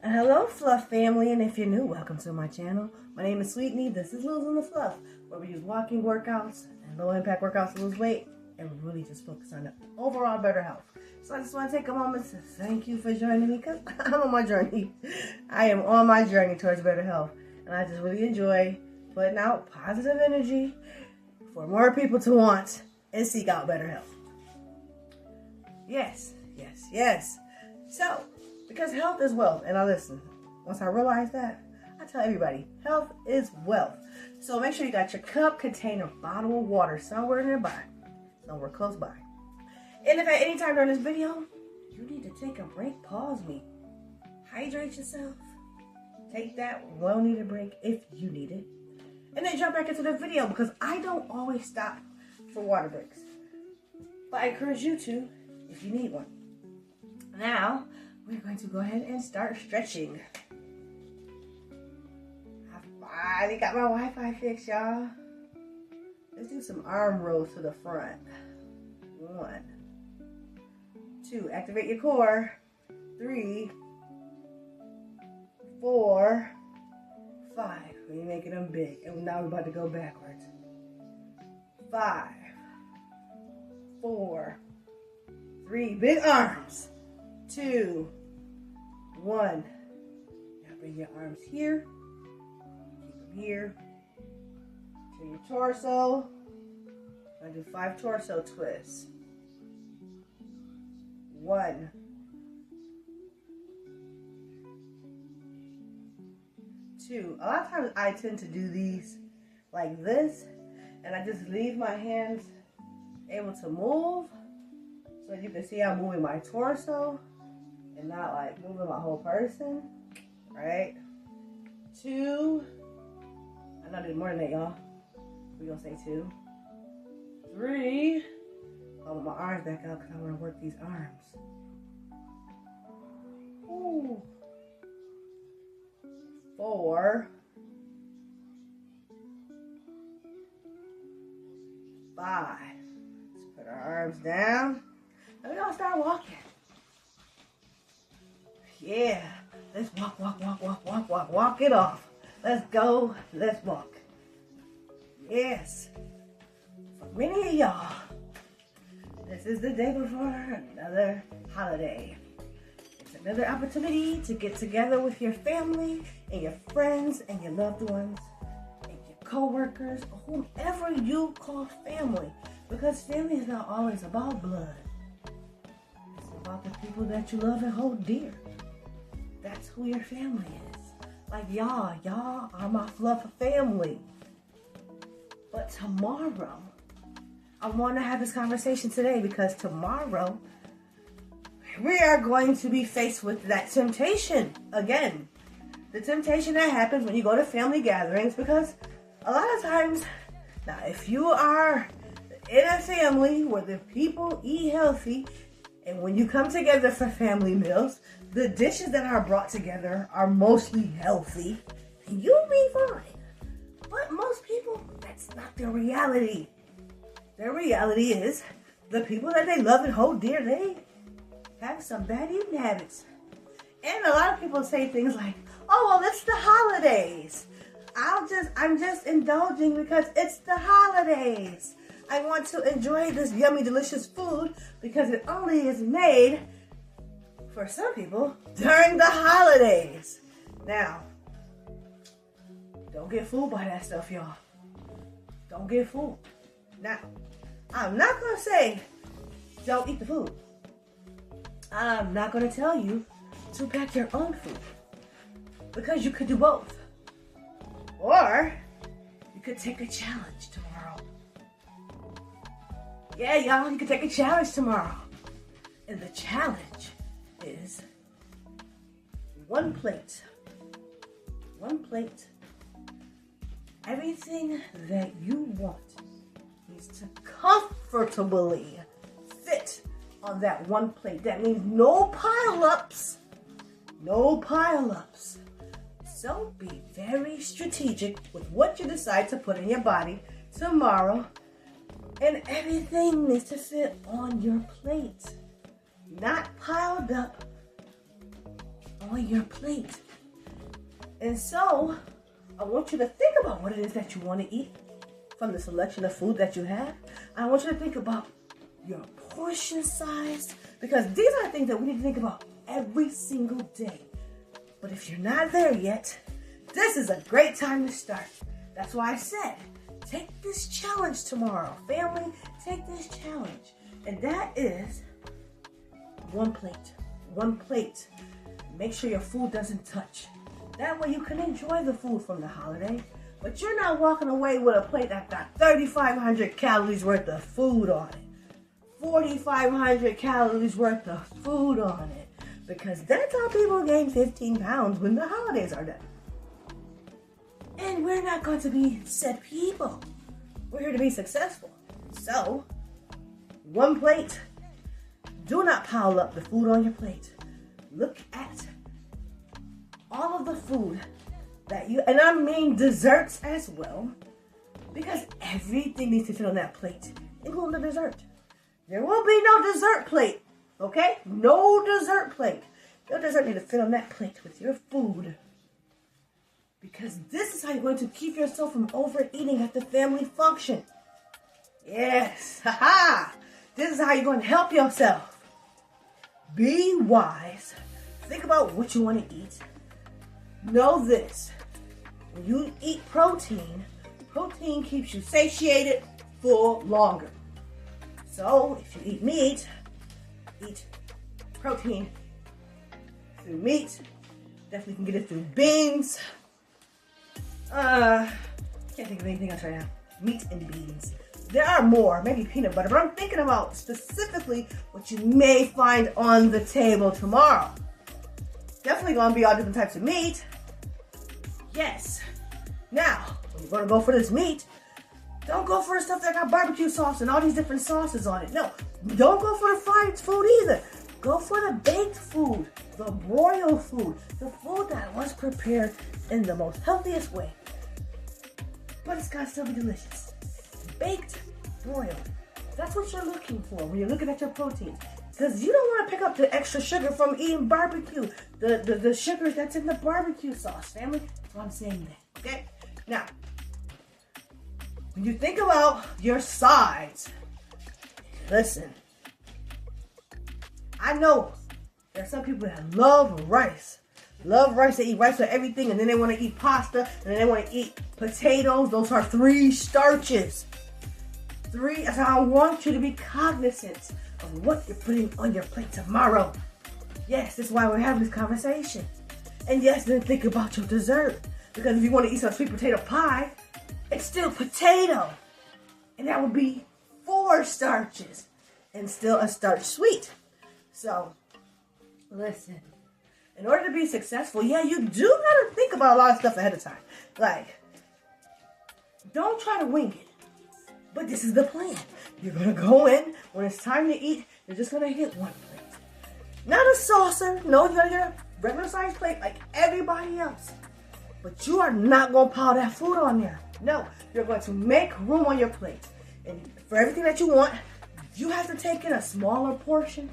Hello Fluff family, and if you're new, welcome to my channel. My name is Sweetney. This is Losing the Fluff, where we use walking workouts and low impact workouts to lose weight and really just focus on the overall better health. So I just want to take a moment to thank you for joining me, because I'm on my journey. I am on my journey towards better health, and I just really enjoy putting out positive energy for more people to want and seek out better health. Yes. So, because health is wealth, and I listen, once I realize that, I tell everybody, health is wealth. So make sure you got your cup, container, bottle of water somewhere nearby, somewhere close by. And if at any time during this video, you need to take a break, pause me, hydrate yourself, take that well-needed break if you need it, and then jump back into the video, because I don't always stop for water breaks. But I encourage you to if you need one. Now, we're going to go ahead and start stretching. I finally got my Wi-Fi fixed, y'all. Let's do some arm rolls to the front. 1, 2, activate your core. 3, 4, 5. We're making them big. And now we're about to go backwards. 5, 4, 3, big arms. 2, 1. Now bring your arms here. Keep them here. To your torso. I'm going to do 5 torso twists. 1. 2. A lot of times I tend to do these like this, and I just leave my hands able to move, so you can see I'm moving my torso and not like moving my whole person, right? 2. I'm not doing more than that, y'all. We're gonna say 2. 3. I want my arms back out because I want to work these arms. Ooh. 4. 5. Let's put our arms down. And we're gonna start walking. Yeah. Let's walk it off. Let's go. Let's walk. Yes. For many of y'all, this is the day before another holiday. It's another opportunity to get together with your family and your friends and your loved ones and your co-workers, or whomever you call family. Because family is not always about blood. It's about the people that you love and hold dear. That's who your family is. Like y'all are my fluff family. But tomorrow, I want to have this conversation today, because tomorrow we are going to be faced with that temptation again. The temptation that happens when you go to family gatherings, because a lot of times, now if you are in a family where the people eat healthy, and when you come together for family meals, the dishes that are brought together are mostly healthy, and you'll be fine. But most people, that's not their reality. Their reality is the people that they love and hold dear, they have some bad eating habits. And a lot of people say things like, oh, well, it's the holidays. I'm just indulging because it's the holidays. I want to enjoy this yummy, delicious food because it only is made for some people during the holidays. Now, don't get fooled by that stuff, y'all. Don't get fooled. Now, I'm not going to say don't eat the food. I'm not going to tell you to pack your own food, because you could do both. Or you could take a challenge tomorrow. Yeah, y'all, you could take a challenge tomorrow. And the challenge is 1 plate. 1 plate. Everything that you want needs to comfortably fit on that 1 plate. That means no pile-ups. No pile-ups. So be very strategic with what you decide to put in your body tomorrow. And everything needs to fit on your plate. Not piled up on your plate. And so, I want you to think about what it is that you want to eat from the selection of food that you have. I want you to think about your portion size, because these are things that we need to think about every single day. But if you're not there yet, this is a great time to start. That's why I said, take this challenge tomorrow. Family, take this challenge. And that is one plate. One plate. Make sure your food doesn't touch. That way you can enjoy the food from the holiday. But you're not walking away with a plate that got 3,500 calories worth of food on it. 4,500 calories worth of food on it. Because that's how people gain 15 pounds when the holidays are done. And we're not going to be sad people. We're here to be successful. So, one plate. Do not pile up the food on your plate. Look at all of the food that you, and I mean desserts as well, because everything needs to fit on that plate, including the dessert. There will be no dessert plate, okay? No dessert plate. Your dessert needs to fit on that plate with your food, because this is how you're going to keep yourself from overeating at the family function. Yes, haha! This is how you're going to help yourself. Be wise. Think about what you want to eat. Know this. When you eat protein, protein keeps you satiated full longer. So, if you eat meat, eat protein through meat. Definitely can get it through beans. Can't think of anything else right now. Meat and beans. There are more, maybe peanut butter, but I'm thinking about specifically what you may find on the table tomorrow. Definitely gonna be all different types of meat. Yes. Now, when you're gonna go for this meat, don't go for the stuff that got barbecue sauce and all these different sauces on it. No, don't go for the fried food either. Go for the baked food, the broiled food, the food that was prepared in the most healthiest way. But it's gotta still be delicious. Baked, broiled. That's what you're looking for when you're looking at your protein. Because you don't want to pick up the extra sugar from eating barbecue. The sugar that's in the barbecue sauce, family. That's why I'm saying that, okay? Now, when you think about your sides, listen. I know there are some people that love rice. Love rice, they eat rice with everything, and then they want to eat pasta, and then they want to eat potatoes. Those are 3 starches. 3, so I want you to be cognizant of what you're putting on your plate tomorrow. Yes, that's why we're having this conversation. And yes, then think about your dessert. Because if you want to eat some sweet potato pie, it's still potato. And that would be 4 starches. And still a starch sweet. So, listen. In order to be successful, yeah, you do gotta think about a lot of stuff ahead of time. Like, don't try to wing it. But this is the plan. You're gonna go in, when it's time to eat, you're just gonna hit one plate. Not a saucer. No, you're gonna get a regular sized plate like everybody else. But you are not gonna pile that food on there. No, you're going to make room on your plate. And for everything that you want, you have to take in a smaller portion.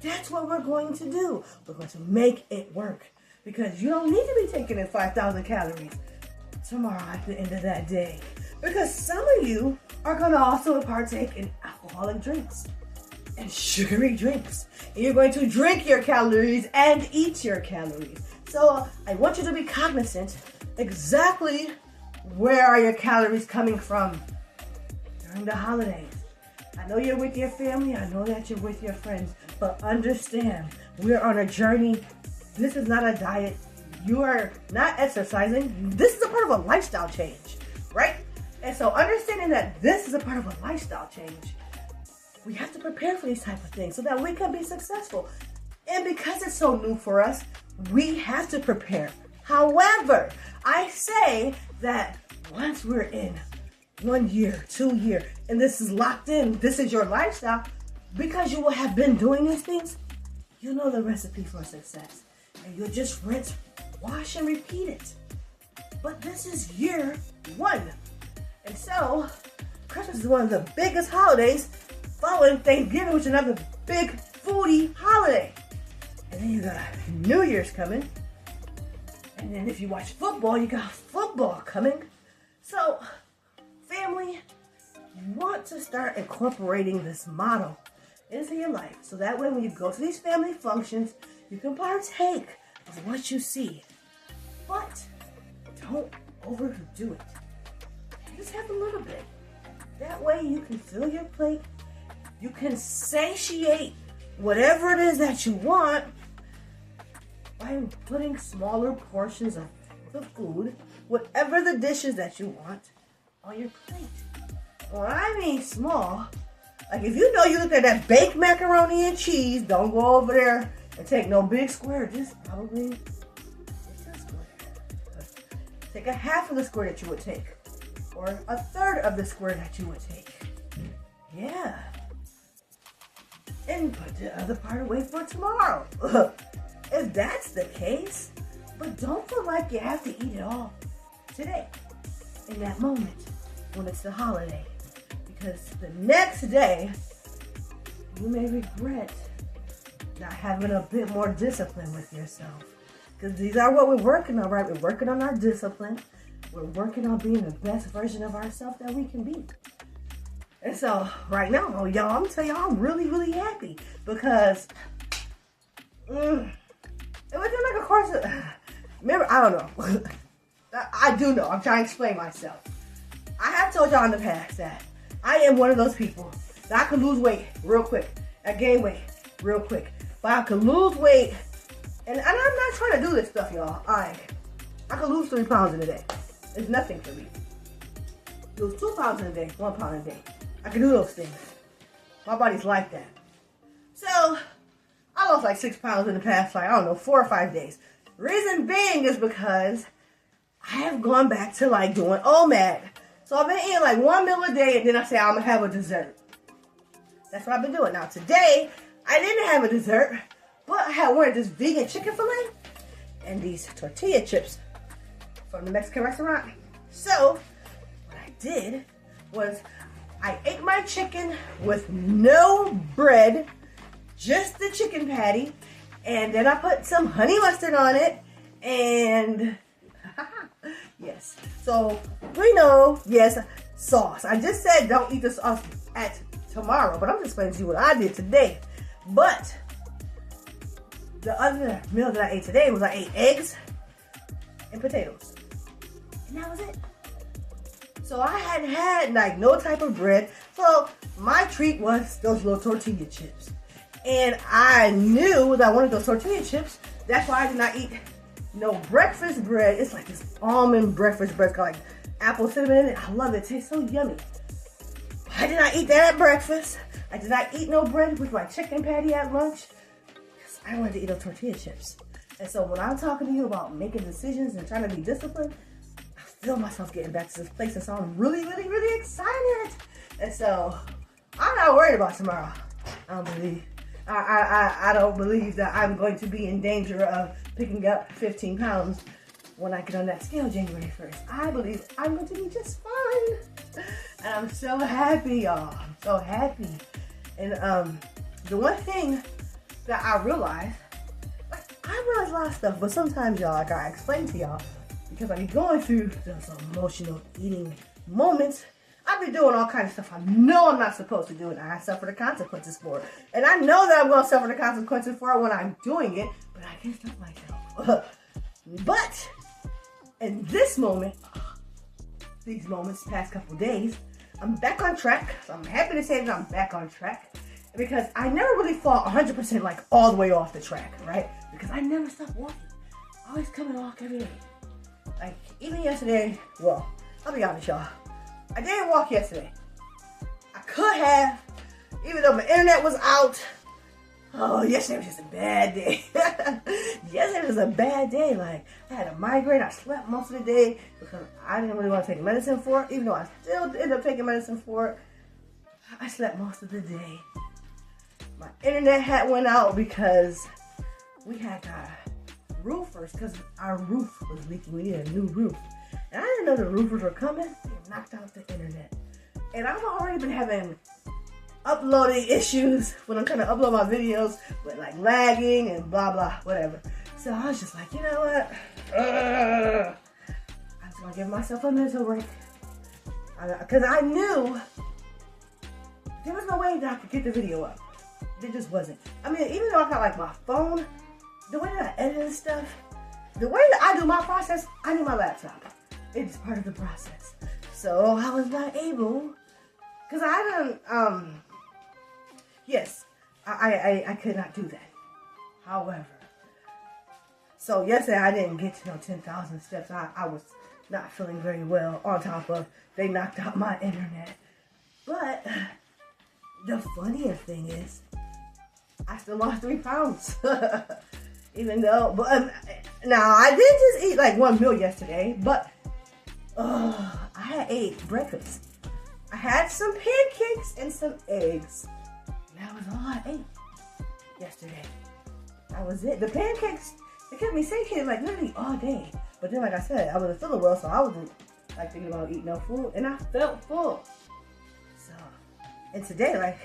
That's what we're going to do. We're going to make it work. Because you don't need to be taking in 5,000 calories tomorrow at the end of that day. Because some of you are going to also partake in alcoholic drinks and sugary drinks. And you're going to drink your calories and eat your calories. So I want you to be cognizant exactly where are your calories coming from during the holidays. I know you're with your family. I know that you're with your friends. But understand, we're on a journey. This is not a diet. You are not exercising. This is a part of a lifestyle change, right? And so understanding that this is a part of a lifestyle change, we have to prepare for these type of things so that we can be successful. And because it's so new for us, we have to prepare. However, I say that once we're in 1 year, 2 years, and this is locked in, this is your lifestyle, because you will have been doing these things, you know the recipe for success. And you'll just rinse, wash, and repeat it. But this is year 1. And so, Christmas is one of the biggest holidays following Thanksgiving, which is another big foodie holiday. And And then you got New Year's coming. And then if you watch football, you got football coming. So, family, you want to start incorporating this motto into your life. So that way when you go to these family functions, you can partake of what you see. But don't overdo it. Just have a little bit. That way you can fill your plate. You can satiate whatever it is that you want by putting smaller portions of the food, whatever the dishes that you want, on your plate. When I mean small, like if you know you look at that baked macaroni and cheese, don't go over there and take no big square. Just probably take a square. Take a half of the square that you would take, or a third of the square that you would take. Yeah. And put the other part away for tomorrow. If that's the case, but don't feel like you have to eat it all today, in that moment, when it's the holiday. Because the next day, you may regret not having a bit more discipline with yourself. Because these are what we're working on, right? We're working on our discipline. We're working on being the best version of ourselves that we can be. And so, right now, y'all, I'm telling y'all, I'm really, really happy. Because, it was like a course of, remember, I don't know. I do know. I'm trying to explain myself. I have told y'all in the past that I am one of those people that I can lose weight real quick. I gain weight real quick. But I can lose weight. And I'm not trying to do this stuff, y'all. I can lose 3 pounds in a day. It's nothing for me. Lose 2 pounds in a day, 1 pound a day. I can do those things. My body's like that. So, I lost like 6 pounds in the past, like, I don't know, 4 or 5 days. Reason being is because I have gone back to like doing OMAD. So I've been eating like 1 meal a day, and then I say I'm gonna have a dessert. That's what I've been doing. Now today, I didn't have a dessert, but I had one of this vegan chicken fillet and these tortilla chips from the Mexican restaurant. So what I did was I ate my chicken with no bread, just the chicken patty, and then I put some honey mustard on it, and yes. So we know, yes, sauce. I just said don't eat the sauce at tomorrow, but I'm just explaining to you what I did today. But the other meal that I ate today was I ate eggs and potatoes, and that was it. So I hadn't had like no type of bread. So my treat was those little tortilla chips. And I knew that I wanted those tortilla chips. That's why I did not eat no breakfast bread. It's like this almond breakfast bread. It's got like apple cinnamon in it. I love it. It tastes so yummy. But I did not eat that at breakfast. I did not eat no bread with my chicken patty at lunch. Because I wanted to eat those tortilla chips. And so when I'm talking to you about making decisions and trying to be disciplined, I feel myself getting back to this place. And so I'm really, really, really excited. And so I'm not worried about tomorrow. I don't believe that I'm going to be in danger of picking up 15 pounds when I get on that scale January 1st. I believe I'm going to be just fine. And I'm so happy, y'all. I'm so happy. And the one thing that I realized, like, I realize a lot of stuff, but sometimes, y'all, like I explain to y'all, because I be going through those emotional eating moments, I be doing all kinds of stuff I know I'm not supposed to do, and I suffer the consequences for it. And I know that I'm going to suffer the consequences for it when I'm doing it, but I can't stop myself. But in this moment, these moments, past couple days, I'm back on track. So I'm happy to say that I'm back on track, because I never really fall 100% like all the way off the track, right? Because I never stop walking. Always come and walk every day. Like even yesterday, well, I'll be honest, y'all. I didn't walk yesterday. I could have, even though my internet was out. Oh, yesterday was just a bad day. Yesterday was a bad day. Like, I had a migraine. I slept most of the day because I didn't really want to take medicine for it. Even though I still ended up taking medicine for it, I slept most of the day. My internet had went out because we had roofers, because our roof was leaking. We needed a new roof. And I didn't know the roofers were coming. They knocked out the internet. And I've already been having uploading issues when I'm trying to upload my videos with like lagging and blah blah whatever. So I was just like, you know what? I'm just gonna give myself a mental break. Because I knew there was no way that I could get the video up. There just wasn't. I mean, even though I got like my phone, the way that I edit and stuff, the way that I do my process, I need my laptop. It's part of the process. So I was not able, because I don't, yes, I could not do that. However, so yesterday I didn't get to 10,000 steps. I was not feeling very well, on top of they knocked out my internet. But the funniest thing is, I still lost 3 pounds. Even though, but now I did just eat like 1 meal yesterday, but I had ate breakfast. I had some pancakes and some eggs. That was all I ate yesterday. That was it. The pancakes, they kept me satiated like literally all day. But then, like I said, I wasn't feeling well, so I wasn't like thinking about eating no food, and I felt full. So, and today, like,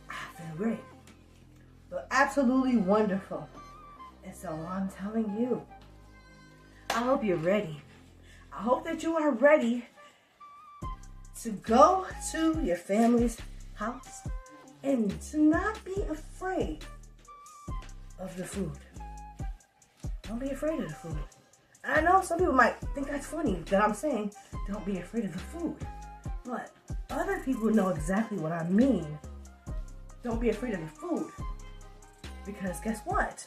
I feel great. But absolutely wonderful. And so I'm telling you, I hope you're ready. I hope that you are ready to go to your family's house and to not be afraid of the food. Don't be afraid of the food. And I know some people might think that's funny that I'm saying don't be afraid of the food. But other people know exactly what I mean. Don't be afraid of the food. Because guess what?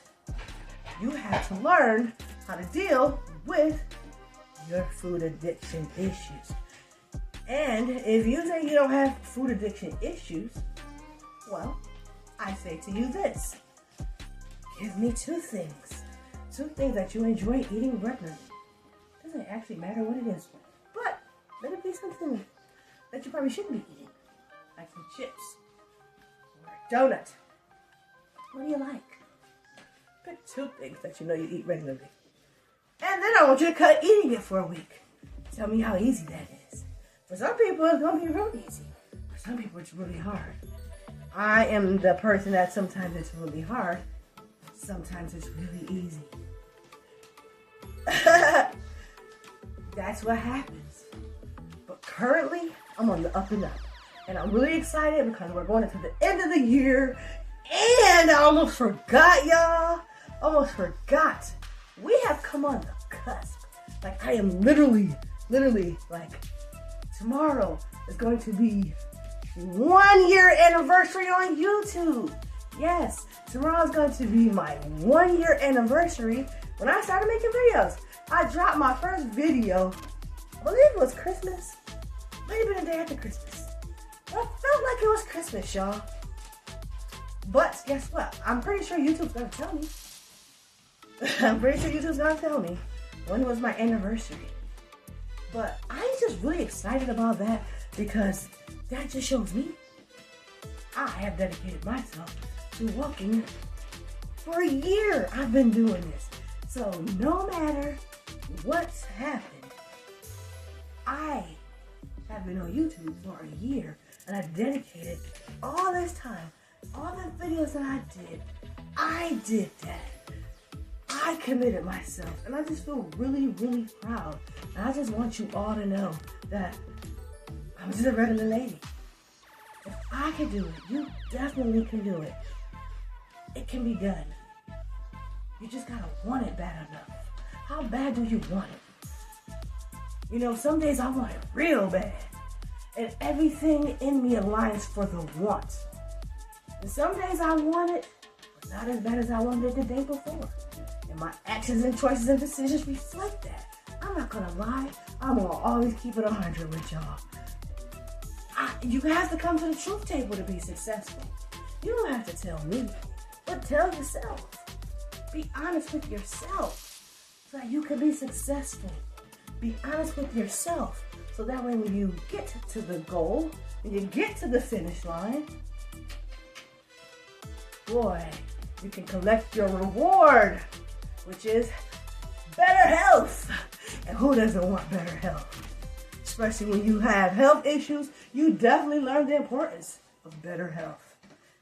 You have to learn how to deal with your food addiction issues. And if you say you don't have food addiction issues, well, I say to you this. Give me 2 things. 2 things that you enjoy eating regularly. Doesn't actually matter what it is. But let it be something that you probably shouldn't be eating. Like some chips. Or a donut. What do you like? Pick 2 things that you know you eat regularly. And then I want you to cut eating it for a week. Tell me how easy that is. For some people, it's going to be real easy. For some people, it's really hard. I am the person that sometimes it's really hard. Sometimes it's really easy. That's what happens. But currently, I'm on the up and up. And I'm really excited because we're going into the end of the year. And I almost forgot, y'all. Almost forgot. We have come on the cusp. Like, I am literally, like, tomorrow is going to be 1 year anniversary on YouTube. Yes, tomorrow is going to be my 1 year anniversary when I started making videos. I dropped my first video, I believe it was Christmas. Might have been the day after Christmas. But it felt like it was Christmas, y'all. But guess what? I'm pretty sure YouTube's gonna tell me. I'm pretty sure YouTube's gonna tell me when was my anniversary. But I'm just really excited about that because that just shows me I have dedicated myself to walking for a year. I've been doing this. So no matter what's happened, I have been on YouTube for a year and I've dedicated all this time, all the videos that I did that. I committed myself and I just feel really, really proud. And I just want you all to know that I'm just a regular lady. If I can do it, you definitely can do it. It can be done. You just gotta want it bad enough. How bad do you want it? You know, some days I want it real bad. And everything in me aligns for the want. And some days I want it, but not as bad as I wanted it the day before. And my actions and choices and decisions reflect that. I'm not gonna lie. I'm gonna always keep it 100 with y'all. You have to come to the truth table to be successful. You don't have to tell me, but tell yourself. Be honest with yourself so that you can be successful. Be honest with yourself so that way when you get to the goal, when you get to the finish line, boy, you can collect your reward, which is better health. And who doesn't want better health? Especially when you have health issues, you definitely learn the importance of better health.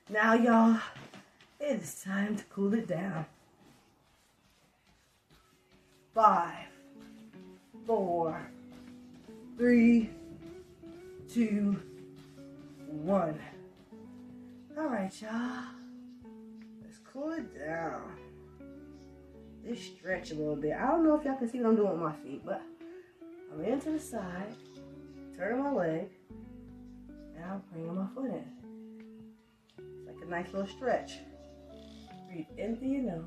Now, y'all, it is time to cool it down. 5, 4, 3, 2, 1. All right, y'all. Let's cool it down. Just stretch a little bit. I don't know if y'all can see what I'm doing with my feet, but I'm in to the side, turning my leg, and I'm bringing my foot in. It's like a nice little stretch. Breathe in through your nose,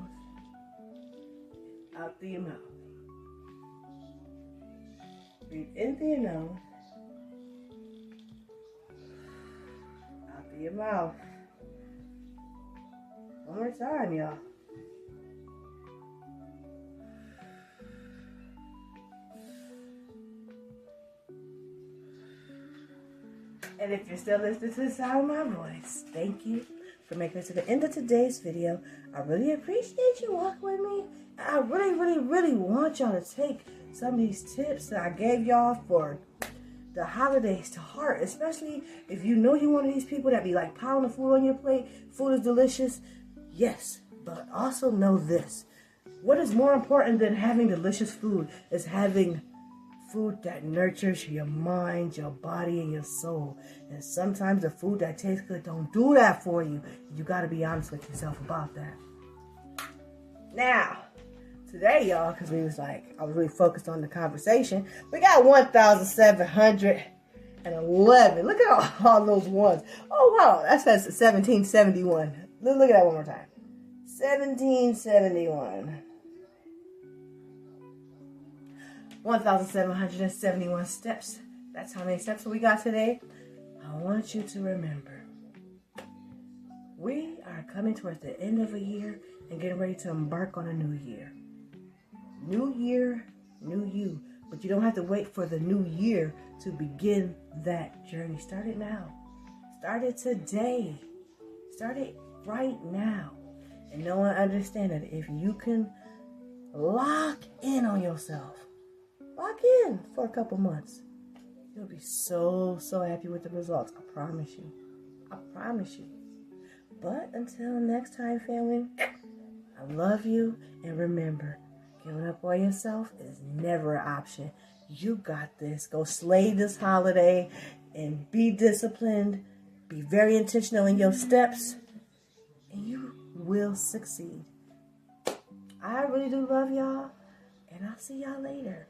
out through your mouth. Breathe in through your nose, out through your mouth. One more time, y'all. And if you're still listening to the sound of my voice, thank you for making it to the end of today's video. I really appreciate you walking with me. And I really want y'all to take some of these tips that I gave y'all for the holidays to heart, especially if you know you're one of these people that be like piling the food on your plate. Food is delicious, yes, but also know this. What is more important than having delicious food is having food that nurtures your mind, your body, and your soul. And sometimes the food that tastes good don't do that for you. You got to be honest with yourself about that. Now, today, y'all, because I was really focused on the conversation, we got 1,711. Look at all those ones. Oh, wow, that says 1771. Look at that one more time. 1771. 1,771 steps. That's how many steps we got today. I want you to remember, we are coming towards the end of a year and getting ready to embark on a new year. New year, new you. But you don't have to wait for the new year to begin that journey. Start it now. Start it today. Start it right now. And know and understand that if you can lock in on yourself, lock in for a couple months, you'll be so happy with the results. I promise you. I promise you. But until next time, family, I love you. And remember, giving up on yourself is never an option. You got this. Go slay this holiday and be disciplined. Be very intentional in your steps. And you will succeed. I really do love y'all. And I'll see y'all later.